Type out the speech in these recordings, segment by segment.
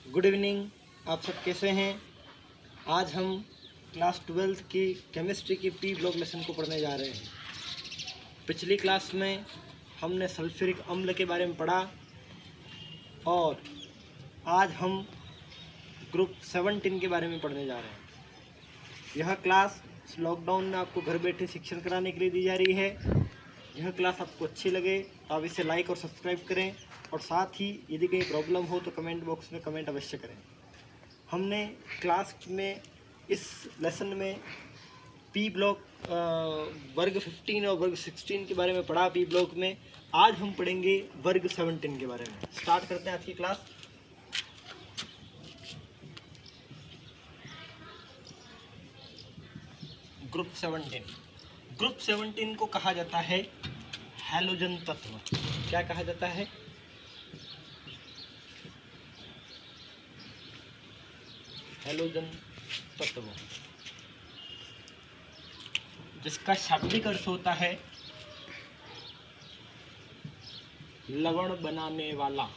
Good evening. आप सब कैसे हैं? आज हम क्लास 12th की केमिस्ट्री की पी ब्लॉक लेसन को पढ़ने जा रहे हैं। पिछली क्लास में हमने सल्फ्यूरिक अम्ल के बारे में पढ़ा और आज हम ग्रुप 17 के बारे में पढ़ने जा रहे हैं। यह क्लास लॉकडाउन में आपको घर बैठे शिक्षण कराने के लिए दी जा रही है। यह क्लास आपको अच्छी लगे तो आप इसे लाइक और सब्सक्राइब करें और साथ ही यदि कहीं प्रॉब्लम हो तो कमेंट बॉक्स में कमेंट अवश्य करें। हमने क्लास में इस लेसन में पी ब्लॉक वर्ग 15 और वर्ग 16 के बारे में पढ़ा। पी ब्लॉक में आज हम पढ़ेंगे वर्ग 17 के बारे में। स्टार्ट करते हैं आज की क्लास। ग्रुप 17। ग्रुप 17 को कहा जाता है हैलोजन तत्व। क्या कहा जाता है? हैलोजन तत्व, जिसका शाब्दिक अर्थ होता है लवण बनाने वाला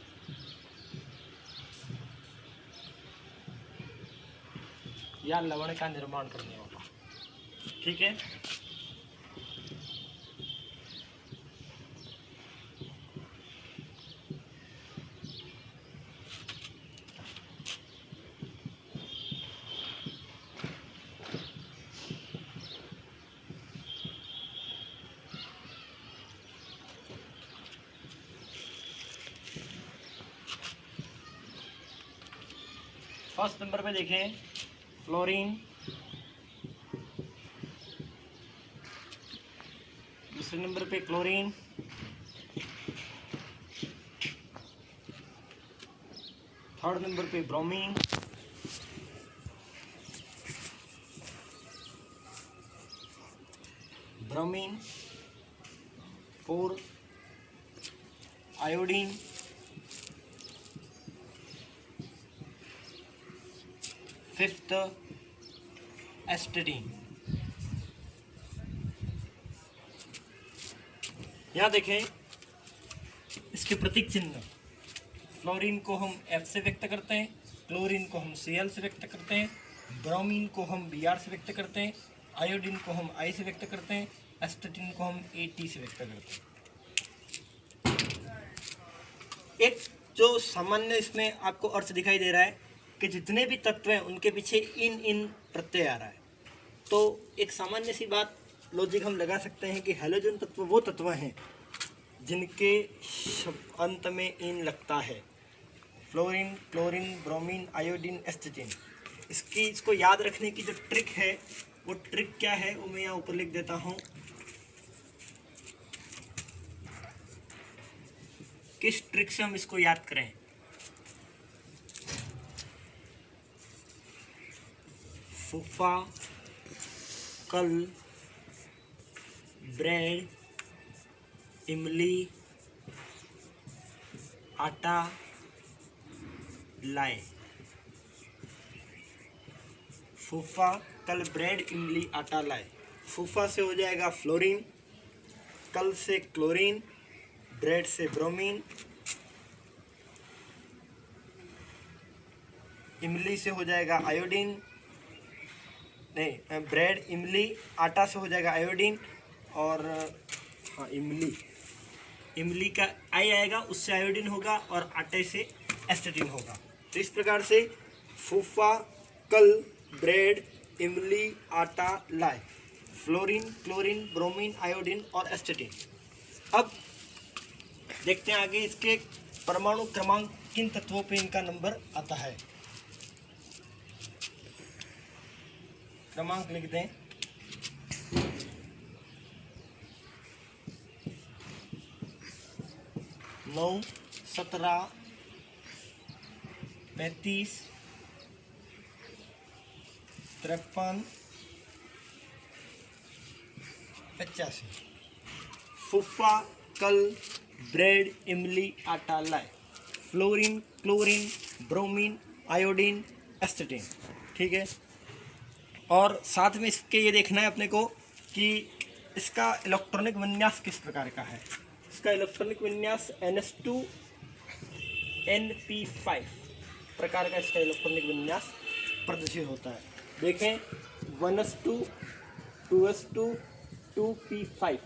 या लवण का निर्माण करने वाला। ठीक है। फर्स्ट नंबर पे देखें फ्लोरीन, दूसरे नंबर पे क्लोरीन, थर्ड नंबर पे bromine, bromine, four iodine, fifth astatine. यहाँ देखें इसके प्रतीक चिन्ह। फ्लोरीन को हम F से व्यक्त करते हैं, क्लोरीन को हम Cl से व्यक्त करते हैं, ब्रोमीन को हम Br से व्यक्त करते हैं, आयोडीन को हम I से व्यक्त करते हैं, एस्टेटीन को हम At से व्यक्त करते हैं। एक जो सामान्य इसमें आपको अर्थ दिखाई दे रहा है कि जितने भी तत्व हैं उनके पीछे इन प्रत्यय आ रहा है। तो एक सामान्य सी बात लॉजिक हम लगा सकते हैं कि हैलोजन तत्व वो तत्व हैं जिनके अंत में इन लगता है। Fluorine, chlorine, bromine, iodine, एस्टेटीन। इसको याद रखने की जो ट्रिक है वो ट्रिक क्या है वो मैं यहाँ ऊपर लिख देता हूँ। किस ट्रिक से हम इसको याद करें? फूफा, कल, ब्रेड, इमली, आटा, लाए। फूफा, कल, ब्रेड, इमली, आटा, लाए। फूफा से हो जाएगा फ्लोरीन, कल से क्लोरीन, ब्रेड से ब्रोमीन, इमली से हो जाएगा आयोडीन, नहीं ब्रेड, इमली, आटा से हो जाएगा आयोडीन और हाँ इमली का आई आएगा, उससे आयोडीन होगा और आटे से एस्टेटीन होगा। तो इस प्रकार से फूफा, कल, ब्रेड, इमली, आटा, लाए, फ्लोरीन, क्लोरीन, ब्रोमीन, आयोडीन और एस्टेटीन। अब देखते हैं आगे इसके परमाणु क्रमांक किन तत्वों पे इनका नंबर आता है। क्रमांक लिख दें। नौ, 17, 35, 53, 85। फूफा, कल, ब्रेड, इमली, आटा, लाए, फ्लोरीन, क्लोरीन, ब्रोमीन, आयोडीन, एस्टेटीन। ठीक है। और साथ में इसके ये देखना है अपने को कि इसका इलेक्ट्रॉनिक विन्यास किस प्रकार का है। इसका इलेक्ट्रॉनिक विन्यास NH2 NP5 प्रकार का इसका इलेक्ट्रॉनिक विन्यास प्रदर्शित होता है। देखें 1s2 2s2 2p5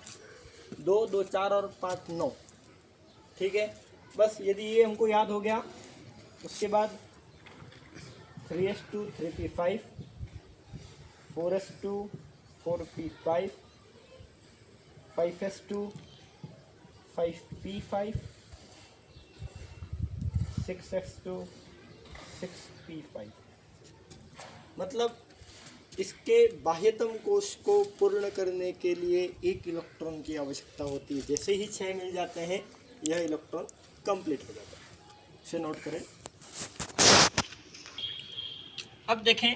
2 2 4 और 5 9। ठीक है, बस यदि ये हमको याद हो गया, उसके बाद 3s2 3p5 4s2 4p5 5s2 5p5 6s2 6p5। मतलब इसके बाह्यतम कोश को पूर्ण करने के लिए एक इलेक्ट्रॉन की आवश्यकता होती है। जैसे ही 6 मिल जाते हैं यह इलेक्ट्रॉन कंप्लीट हो जाता है। इसे नोट करें। अब देखें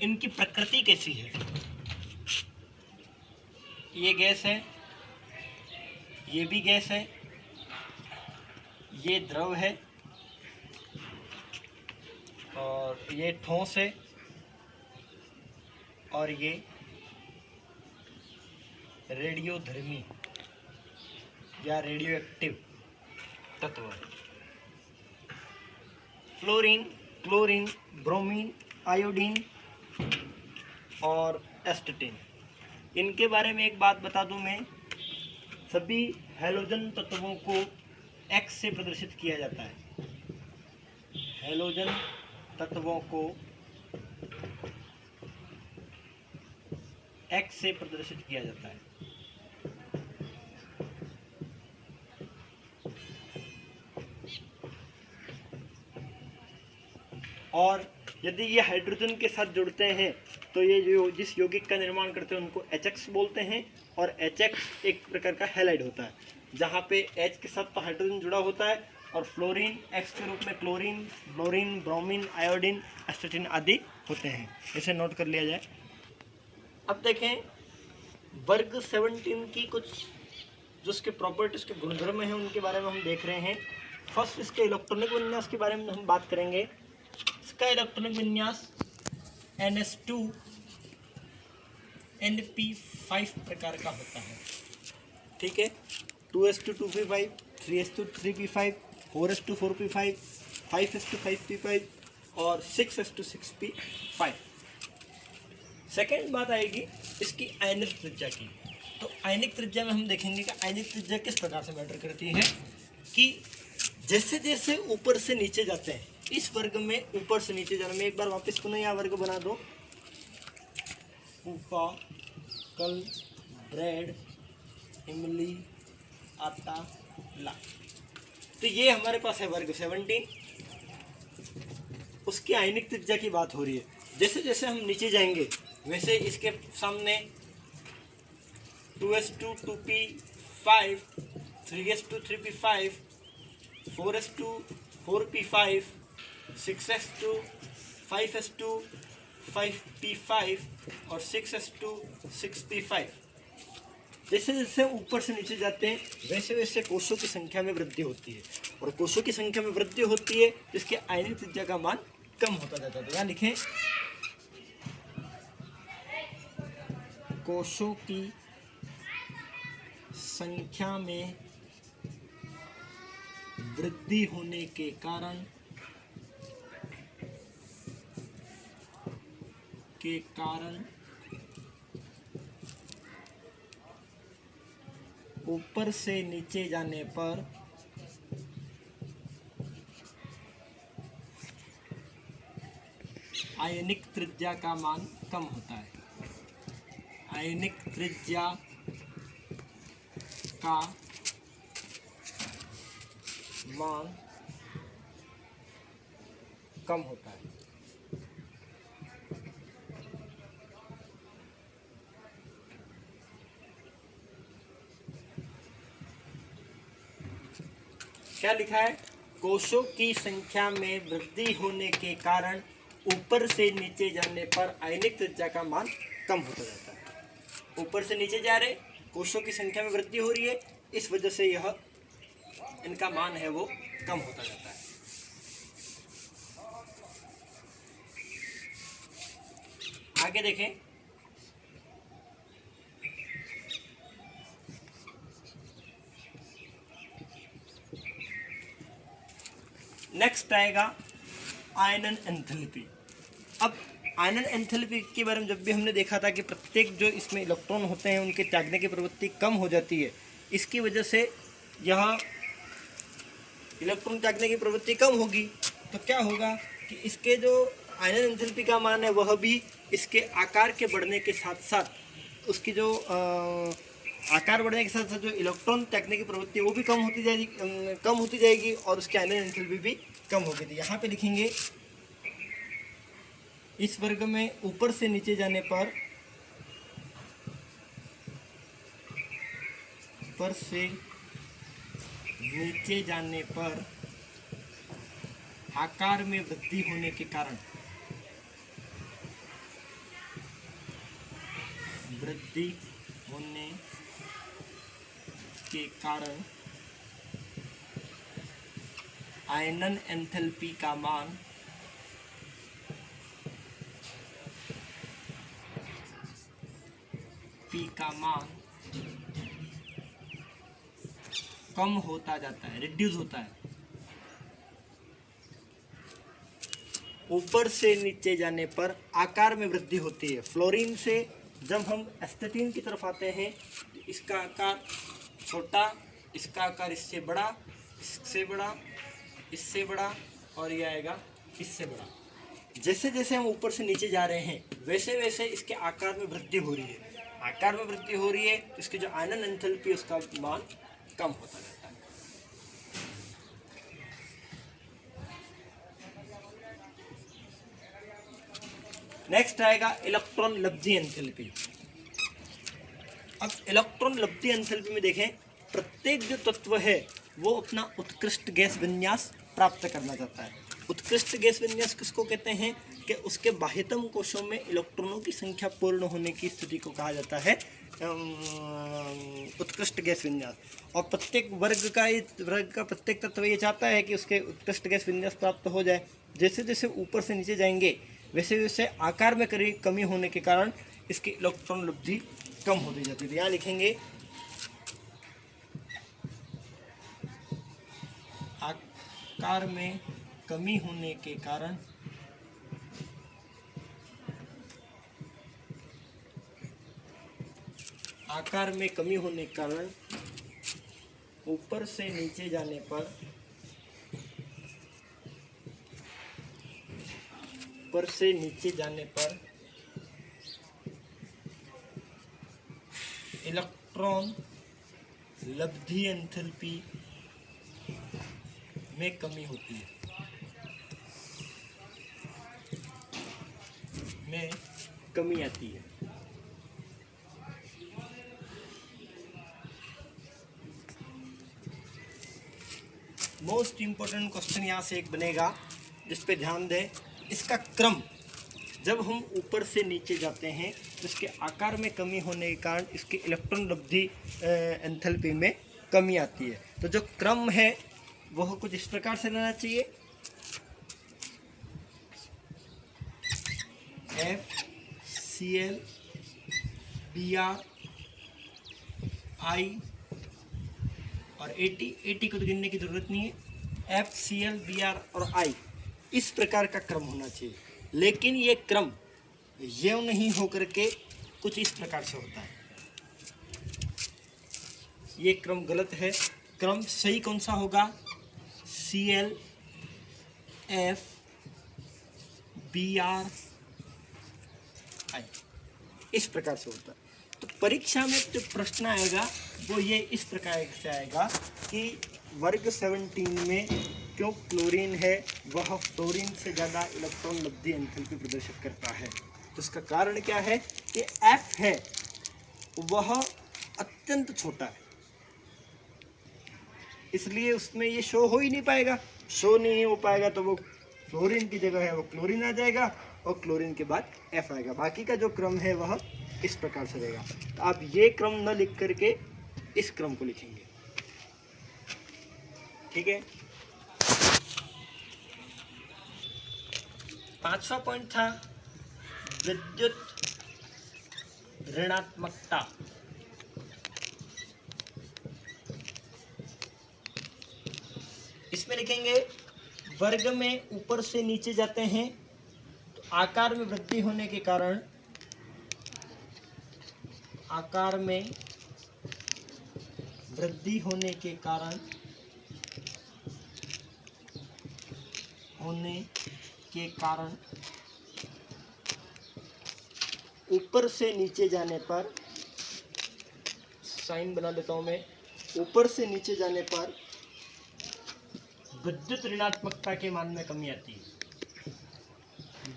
इनकी प्रकृति कैसी है। ये गैस है, ये भी गैस है, ये द्रव है और ये ठोस है और ये रेडियोधर्मी या रेडियो एक्टिव तत्व है। फ्लोरीन, क्लोरीन, ब्रोमीन, आयोडीन और एस्टेटिन। इनके बारे में एक बात बता दूं मैं, सभी हैलोजन तत्वों को X से प्रदर्शित किया जाता है। हैलोजन तत्वों को X से प्रदर्शित किया जाता है। और यदि ये हाइड्रोजन के साथ जुड़ते हैं तो ये जो जिस यौगिक का निर्माण करते हैं उनको HX बोलते हैं। और HX एक प्रकार का हैलाइड होता है, जहाँ पे H के साथ तो हाइड्रोजन जुड़ा होता है और फ्लोरीन X के रूप में क्लोरीन, फ्लोरीन, ब्रोमीन, आयोडीन, एस्टेटिन आदि होते हैं। इसे नोट कर लिया जाए। अब देखें वर्ग 17 की कुछ जो उसके प्रॉपर्टीज के गुणधर्म हैं उनके बारे में हम देख रहे हैं। फर्स्ट इसके इलेक्ट्रॉनिक विन्यास के बारे में हम बात करेंगे। इसका इलेक्ट्रॉनिक विन्यास NS2 NP5 प्रकार का होता है। ठीक है, 2s2 2p5 3s2 3p5 4s2 4p5 5s2 5p5 और 6s2 6p5। सेकेंड बात आएगी इसकी आयनिक त्रिज्या की। तो आयनिक त्रिज्या में हम देखेंगे कि आयनिक त्रिज्या किस प्रकार से मैटर करती है कि जैसे जैसे ऊपर से नीचे जाते हैं, इस वर्ग में ऊपर से नीचे जाने में, एक बार वापस पुनः यह वर्ग बना दो, फूफा, कल, ब्रेड, इमली, आटा, ला। तो ये हमारे पास है वर्ग 17। उसकी आयनिक त्रिज्या की बात हो रही है। जैसे जैसे हम नीचे जाएंगे वैसे इसके सामने 2s2 2p5 3s2 3p5 4s2 4p5 6s2 5s2 5p5 और 6s2 6p5। जैसे जैसे ऊपर से नीचे जाते हैं वैसे वैसे कोषों की संख्या में वृद्धि होती है और कोषों की संख्या में वृद्धि होती है जिसके आयनिक त्रिज्या का मान कम होता जाता है। तो यहाँ लिखें कोषों की संख्या में वृद्धि होने के कारण ऊपर से नीचे जाने पर आयनिक त्रिज्या का मान कम होता है। आयनिक त्रिज्या का मान कम होता है। क्या लिखा है? कोषों की संख्या में वृद्धि होने के कारण ऊपर से नीचे जाने पर आयनिक त्रिज्या का मान कम होता जाता है। ऊपर से नीचे जा रहे कोषों की संख्या में वृद्धि हो रही है, इस वजह से यह इनका मान है वो कम होता जाता है। आगे देखें, नेक्स्ट आएगा आयनन एंथैल्पी। अब आयनन एंथैल्पी के बारे में जब भी हमने देखा था कि प्रत्येक जो इसमें इलेक्ट्रॉन होते हैं उनके त्यागने की प्रवृत्ति कम हो जाती है, इसकी वजह से यहाँ इलेक्ट्रॉन त्यागने की प्रवृत्ति कम होगी तो क्या होगा कि इसके जो आयनन एंथैल्पी का मान है वह भी इसके आकार के बढ़ने के साथ साथ उसकी जो आकार बढ़ने के साथ साथ जो इलेक्ट्रॉन त्यागने की प्रवृत्ति वो भी कम होती जाएगी और उसकी आयनन एंथैल्पी भी कम होगी। तो यहाँ पे लिखेंगे इस वर्ग में ऊपर से नीचे जाने पर आकार में वृद्धि होने के कारण आयनन एंथैल्पी का मान कम होता जाता है, रिड्यूस होता है। ऊपर से नीचे जाने पर आकार में वृद्धि होती है। फ्लोरीन से जब हम एस्टेटीन की तरफ आते हैं इसका आकार छोटा, इसका आकार इससे बड़ा, इससे बड़ा, इससे बड़ा और ये आएगा इससे बड़ा। जैसे जैसे हम ऊपर से नीचे जा रहे हैं वैसे वैसे इसके आकार में वृद्धि हो रही है। आकार में वृद्धि हो रही है तो इसकी जो आयनन एंथैल्पी उसका मान कम होता जाता है। नेक्स्ट आएगा इलेक्ट्रॉन लब्धि एंथैल्पी। अब इलेक्ट्रॉन लब्धि एंथैल्पी में देखें, प्रत्येक जो तत्व है वो अपना उत्कृष्ट गैस विन्यास प्राप्त करना चाहता है। उत्कृष्ट गैस विन्यास किसको कहते हैं कि उसके बाह्यतम कोशों में इलेक्ट्रॉनों की संख्या पूर्ण होने की स्थिति को कहा जाता है उत्कृष्ट गैस विन्यास। और प्रत्येक वर्ग का प्रत्येक तत्व ये चाहता है कि उसके उत्कृष्ट गैस विन्यास प्राप्त हो जाए। जैसे जैसे ऊपर से नीचे जाएंगे वैसे वैसे आकार में कमी होने के कारण इसकी इलेक्ट्रॉन लब्धि कम होती जाती है। यहाँ लिखेंगे आकार में कमी होने के कारण ऊपर से नीचे जाने पर इलेक्ट्रॉन लब्धि एंथैल्पी में कमी होती है, में कमी आती है। मोस्ट इंपॉर्टेंट क्वेश्चन यहाँ से एक बनेगा जिस पे ध्यान दें, इसका क्रम। जब हम ऊपर से नीचे जाते हैं तो इसके आकार में कमी होने के कारण इसकी इलेक्ट्रॉन लब्धि एंथैल्पी में कमी आती है। तो जो क्रम है वह कुछ इस प्रकार से रहना चाहिए, FCl Br I और AT को तो गिनने की जरूरत नहीं है, FCl Br और I इस प्रकार का क्रम होना चाहिए। लेकिन ये क्रम ये नहीं हो करके कुछ इस प्रकार से होता है, ये क्रम गलत है। क्रम सही कौन सा होगा? Cl F Br I इस प्रकार से होता है। तो परीक्षा में जो प्रश्न आएगा वो ये इस प्रकार से आएगा कि वर्ग 17 में क्यों क्लोरीन है वह फ्लोरीन से ज़्यादा इलेक्ट्रॉन लब्धि एंथैल्पी प्रदर्शित करता है। तो इसका कारण क्या है कि F है वह अत्यंत छोटा है, इसलिए उसमें ये शो हो ही नहीं पाएगा। शो नहीं हो पाएगा तो वो फ्लोरीन की जगह है वो क्लोरीन आ जाएगा और क्लोरीन के बाद F आएगा। बाकी का जो क्रम है वह इस प्रकार से रहेगा। तो आप ये क्रम न लिख करके इस क्रम को लिखेंगे, ठीक है। 5वां पॉइंट था विद्युत ऋणात्मकता। इसमें लिखेंगे वर्ग में ऊपर से नीचे जाते हैं तो आकार में वृद्धि होने के कारण ऊपर से नीचे जाने पर, साइन बना देता हूं मैं, ऊपर से नीचे जाने पर विद्युत ऋणात्मकता के मान में कमी आती है।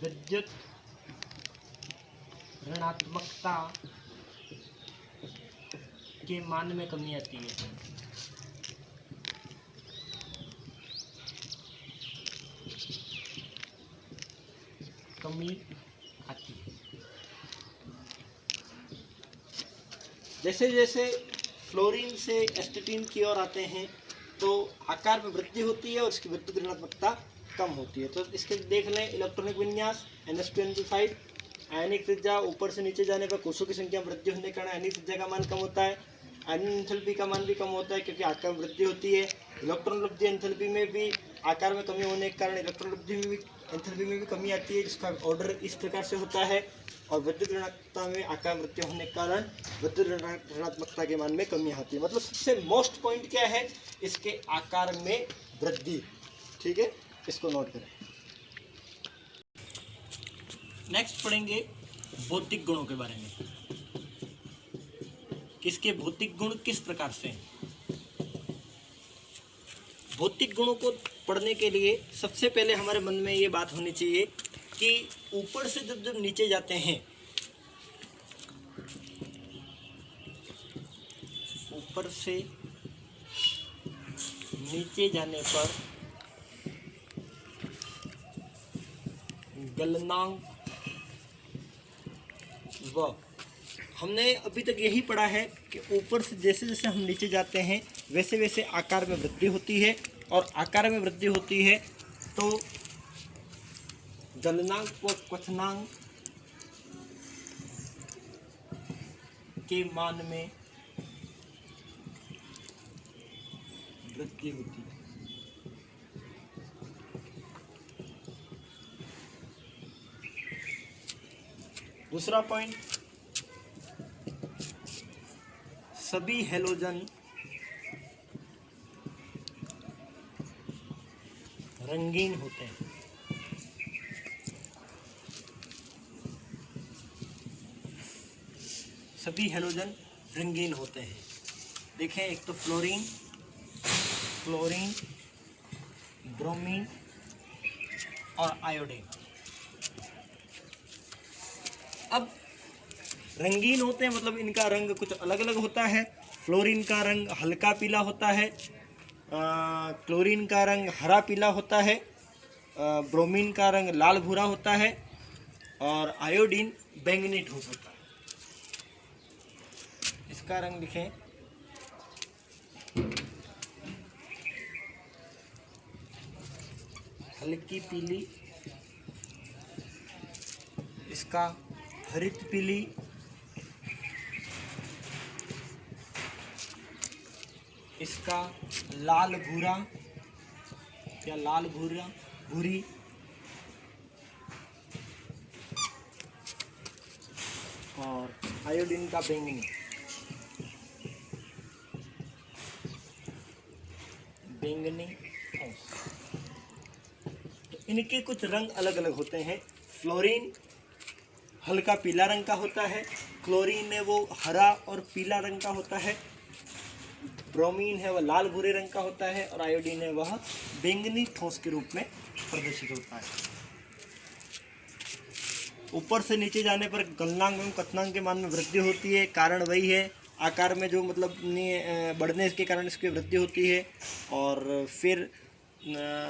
विद्युत ऋणात्मकता के मान में कमी आती है। जैसे जैसे फ्लोरीन से एस्टेटीन की ओर आते हैं तो आकार में वृद्धि होती है और इसकी विद्युत ऋणात्मकता कम होती है। तो इसके देख लें इलेक्ट्रॉनिक विन्यास NH2 आयनिक त्रिज्या, ऊपर से नीचे जाने पर कोषों की संख्या वृद्धि होने के कारण आयनिक त्रिज्या का मान कम होता है। आयनिक एंथैल्पी का मान भी कम होता है क्योंकि आकार में वृद्धि होती है। इलेक्ट्रॉन लब्धि एंथैल्पी में भी आकार में कमी होने के कारण इलेक्ट्रॉन लब्धि में भी एंथैल्पी में भी कमी आती है, जिसका ऑर्डर इस प्रकार से होता है। और विद्युत ऋणात्मकता में आकार वृद्धि होने के कारण विद्युत ऋणात्मकता के मान में कमी आती है। मतलब सबसे मोस्ट पॉइंट क्या है, इसके आकार में वृद्धि। ठीक है, इसको नोट करें। नेक्स्ट पढ़ेंगे भौतिक गुणों के बारे में। किसके भौतिक गुण किस प्रकार से हैं। भौतिक गुणों को पढ़ने के लिए सबसे पहले हमारे मन में ये बात होनी चाहिए कि ऊपर से जब नीचे जाते हैं, ऊपर से नीचे जाने पर गलनांक व, हमने अभी तक यही पढ़ा है कि ऊपर से जैसे जैसे हम नीचे जाते हैं वैसे वैसे आकार में वृद्धि होती है, और आकार में वृद्धि होती है तो गलनांक व क्वथनांक के मान में वृद्धि होती है। दूसरा पॉइंट, सभी हैलोजन रंगीन होते हैं। सभी हैलोजन रंगीन होते हैं। देखें, एक तो फ्लोरीन, ब्रोमीन और आयोडीन। अब रंगीन होते हैं मतलब इनका रंग कुछ अलग अलग होता है। फ्लोरीन का रंग हल्का पीला होता है, क्लोरीन का रंग हरा पीला होता है, ब्रोमीन का रंग लाल भूरा होता है, और आयोडीन बैंगनी ठोस होता है। इसका रंग लिखें, हल्की पीली, इसका हरित पीली, इसका लाल भूरा या लाल भूरा भूरी, और आयोडीन का बैंगनी। तो इनके कुछ रंग अलग अलग होते हैं। फ्लोरीन हल्का पीला रंग का होता है, क्लोरीन है वो हरा और पीला रंग का होता है, ब्रोमीन है वह लाल भूरे रंग का होता है, और आयोडीन है वह बैंगनी ठोस के रूप में प्रदर्शित होता है। ऊपर से नीचे जाने पर गलनांक एवं क्वथनांक के मान में वृद्धि होती है। कारण वही है, आकार में जो मतलब बढ़ने के कारण इसकी वृद्धि होती है। और फिर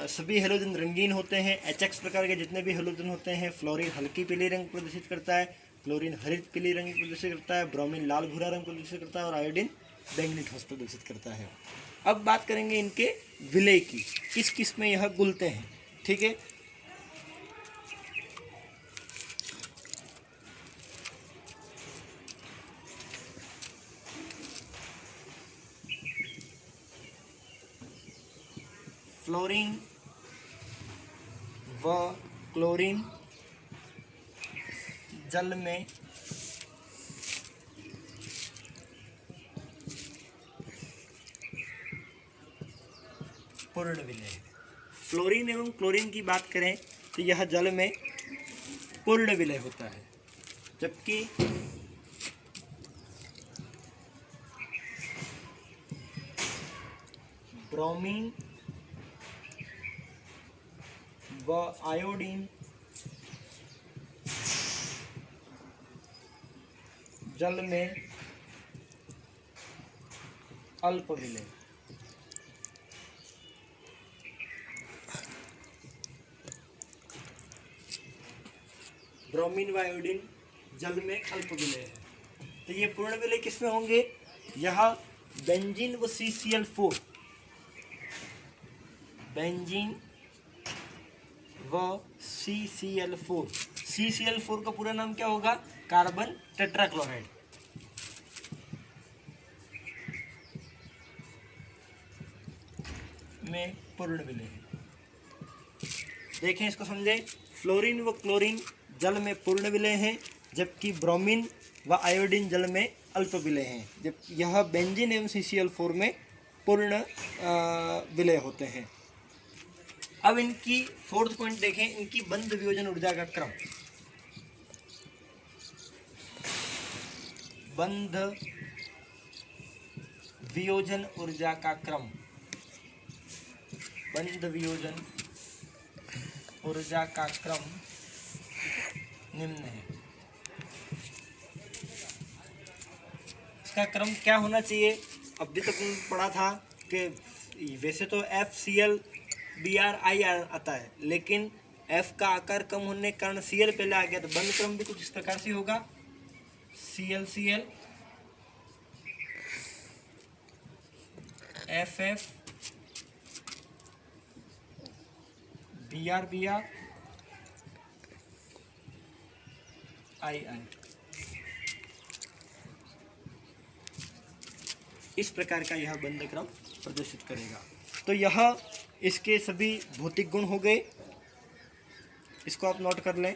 सभी हैलोजन रंगीन होते हैं। HX प्रकार के जितने भी हैलोजन होते हैं, फ्लोरीन हल्की पीली रंग प्रदर्शित करता है, क्लोरीन हरित पीली रंग प्रदर्शित करता है, ब्रोमीन लाल भूरा रंग प्रदर्शित करता है, और आयोडीन बैंगनी ठोस प्रदर्शित करता है। अब बात करेंगे इनके विलय की, किस किस में यह घुलते हैं। ठीक है, फ्लोरीन व क्लोरीन जल में पूर्ण विलय है। फ्लोरीन एवं क्लोरीन की बात करें तो यह जल में पूर्ण विलय होता है, जबकि ब्रोमीन व आयोडीन जल में अल्प विलय। ब्रोमीन व आयोडीन जल में अल्प विलय है, तो ये पूर्ण विलय किसमें होंगे? यह बेंजीन व CCl4, बेंजीन व CCl4। CCl4 का पूरा नाम क्या होगा? Carbon tetrachloride. में पूर्ण विलय है। देखें, इसको समझें। फ्लोरीन व क्लोरीन जल में पूर्ण विलय हैं, जबकि ब्रोमीन व आयोडीन जल में अल्प विलय हैं। जब यह बेंजीन एवं CCl4 में पूर्ण विलय होते हैं। अब इनकी फोर्थ पॉइंट देखें, इनकी बंध वियोजन ऊर्जा का क्रम। बंध वियोजन ऊर्जा का क्रम, बंध वियोजन ऊर्जा का क्रम निम्न है। इसका क्रम क्या होना चाहिए? अभी तक पढ़ा था कि वैसे तो FCl Br I आता है, लेकिन F का आकार कम होने के कारण Cl पहले आ गया, तो बंध क्रम भी कुछ इस प्रकार से होगा। ClCl FF Br II। इस प्रकार का यह बंध क्रम प्रदर्शित करेगा। तो यह इसके सभी भौतिक गुण हो गए, इसको आप नोट कर लें।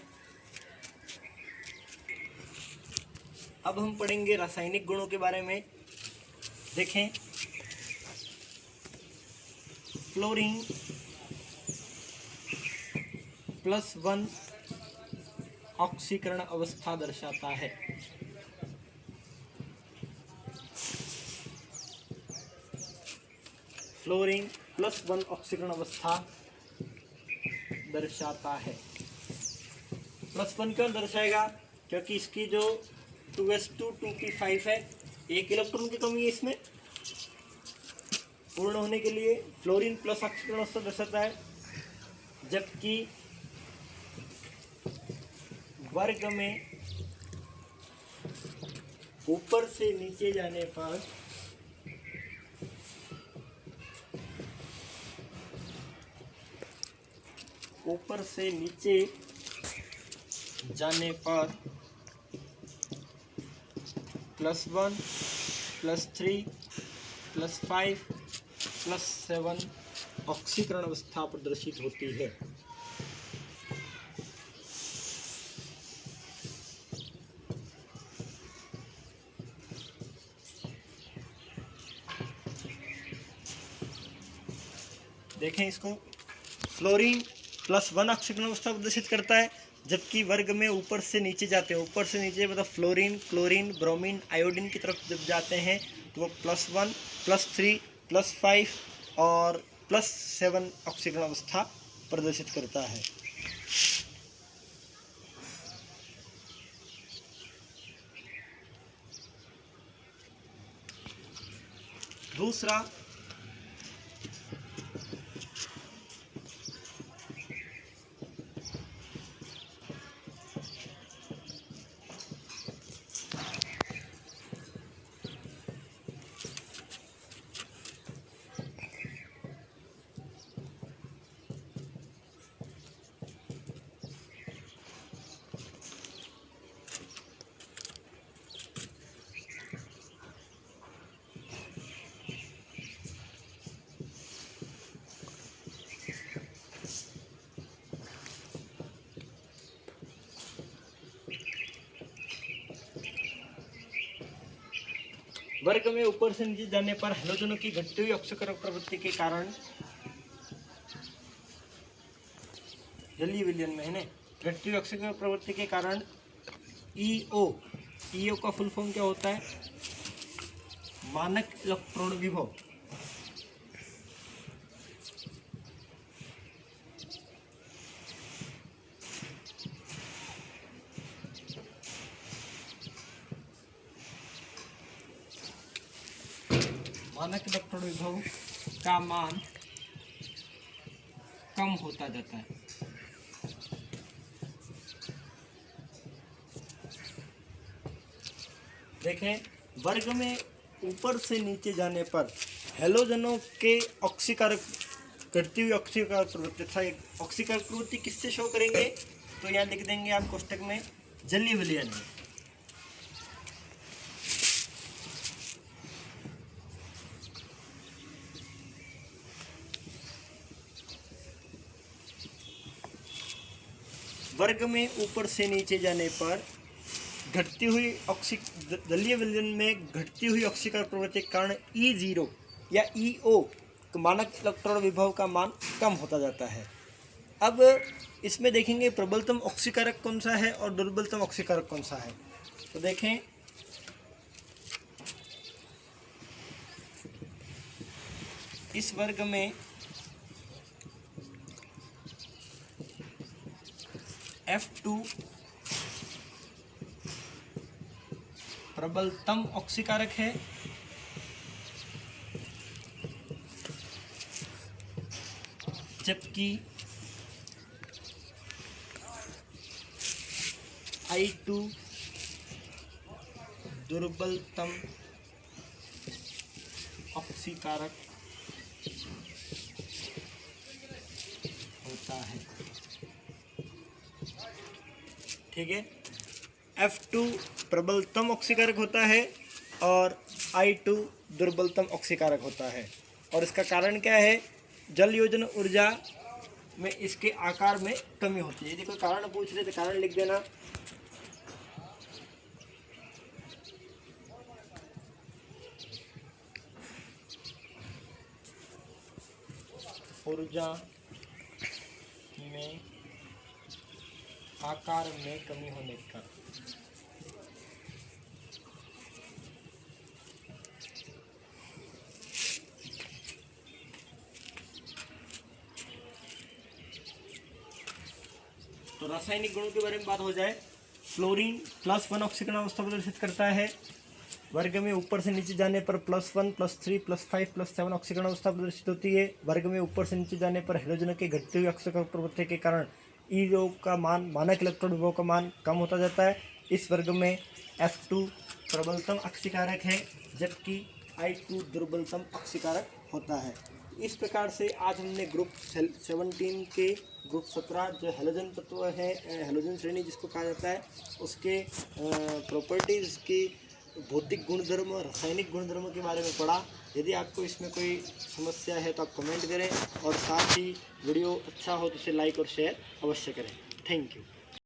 अब हम पढ़ेंगे रासायनिक गुणों के बारे में। देखें, फ्लोरीन +1 ऑक्सीकरण अवस्था दर्शाता है। फ्लोरीन +1 ऑक्सीकरण अवस्था दर्शाता है। +1 क्यों दर्शाएगा? क्योंकि इसकी जो 2s2 2p5 है, एक इलेक्ट्रॉन की कमी है इसमें। पूर्ण होने के लिए फ्लोरीन प्लस ऑक्सीकरण अवस्था दर्शाता है, जबकि वर्ग में ऊपर से नीचे जाने पर +1 +3 +5 +7 ऑक्सीकरण अवस्था प्रदर्शित होती है। देखें इसको, फ्लोरीन +1 ऑक्सीकरण अवस्था प्रदर्शित करता है, जबकि वर्ग में ऊपर से नीचे जाते हैं। ऊपर से नीचे मतलब फ्लोरीन, क्लोरीन, ब्रोमीन, आयोडीन की तरफ जब जाते हैं तो वो +1 +3 +5 और +7 ऑक्सीकरण अवस्था प्रदर्शित करता है। दूसरा, वर्ग में ऊपर से नीचे जाने पर हैलोजनों की घटती हुई ऑक्सीकरण प्रवृत्ति के कारण जलीय विलयन में है ना, घटती हुई ऑक्सीकरण प्रवृत्ति के कारण ईओ का फुल फॉर्म क्या होता है? मानक इलेक्ट्रॉन विभव। मानक इलेक्ट्रॉन विभव का मान कम होता जाता है। देखें, वर्ग में ऊपर से नीचे जाने पर हैलोजनों के ऑक्सीकारक घटती हुई ऑक्सीकारक प्रवृत्ति, ऑक्सीकारक प्रवृत्ति किससे शो करेंगे? तो यहाँ लिख देंगे आप कोष्टक में जलीय विलयन में। वर्ग में ऊपर से नीचे जाने पर घटती हुई जलीय विलयन में घटती हुई ऑक्सीकरण प्रवृत्ति के कारण E0 या EO मानक इलेक्ट्रॉन विभव का मान कम होता जाता है। अब इसमें देखेंगे प्रबलतम ऑक्सीकारक कौन सा है और दुर्बलतम ऑक्सीकारक कौन सा है। तो देखें, इस वर्ग में F2 प्रबलतम ऑक्सीकारक है, जबकि I2 दुर्बलतम ऑक्सीकारक होता है। ठीक है, F2 प्रबलतम ऑक्सीकारक होता है और I2 दुर्बलतम ऑक्सीकारक होता है। और इसका कारण क्या है? जल योजन ऊर्जा में इसके आकार में कमी होती है। यदि कोई कारण पूछ रहे तो कारण लिख देना। ऊर्जा में आकार में कमी होने का तो रासायनिक गुणों के बारे में बात हो जाए। फ्लोरीन +1 ऑक्सीकरण अवस्था प्रदर्शित करता है। वर्ग में ऊपर से नीचे जाने पर +1 +3 +5 +7 ऑक्सीकरण अवस्था प्रदर्शित होती है। वर्ग में ऊपर से नीचे जाने पर हैलोजनों के घटते हुए ऑक्सीकरण प्रवृत्ति के कारण E0 का मान, मानक इलेक्ट्रॉन विभव का मान कम होता जाता है। इस वर्ग में F2 प्रबलतम ऑक्सीकारक है, जबकि I2 दुर्बलतम ऑक्सीकारक होता है। इस प्रकार से आज हमने ग्रुप 17 के ग्रुप 17 जो हैलोजन तत्व है, हैलोजन श्रेणी जिसको कहा जाता है, उसके प्रॉपर्टीज़ की भौतिक गुणधर्म, रासायनिक गुणधर्मों के बारे में पढ़ा। यदि आपको इसमें कोई समस्या है तो आप कमेंट करें और साथ ही वीडियो अच्छा हो तो इसे लाइक और शेयर अवश्य करें। Thank you.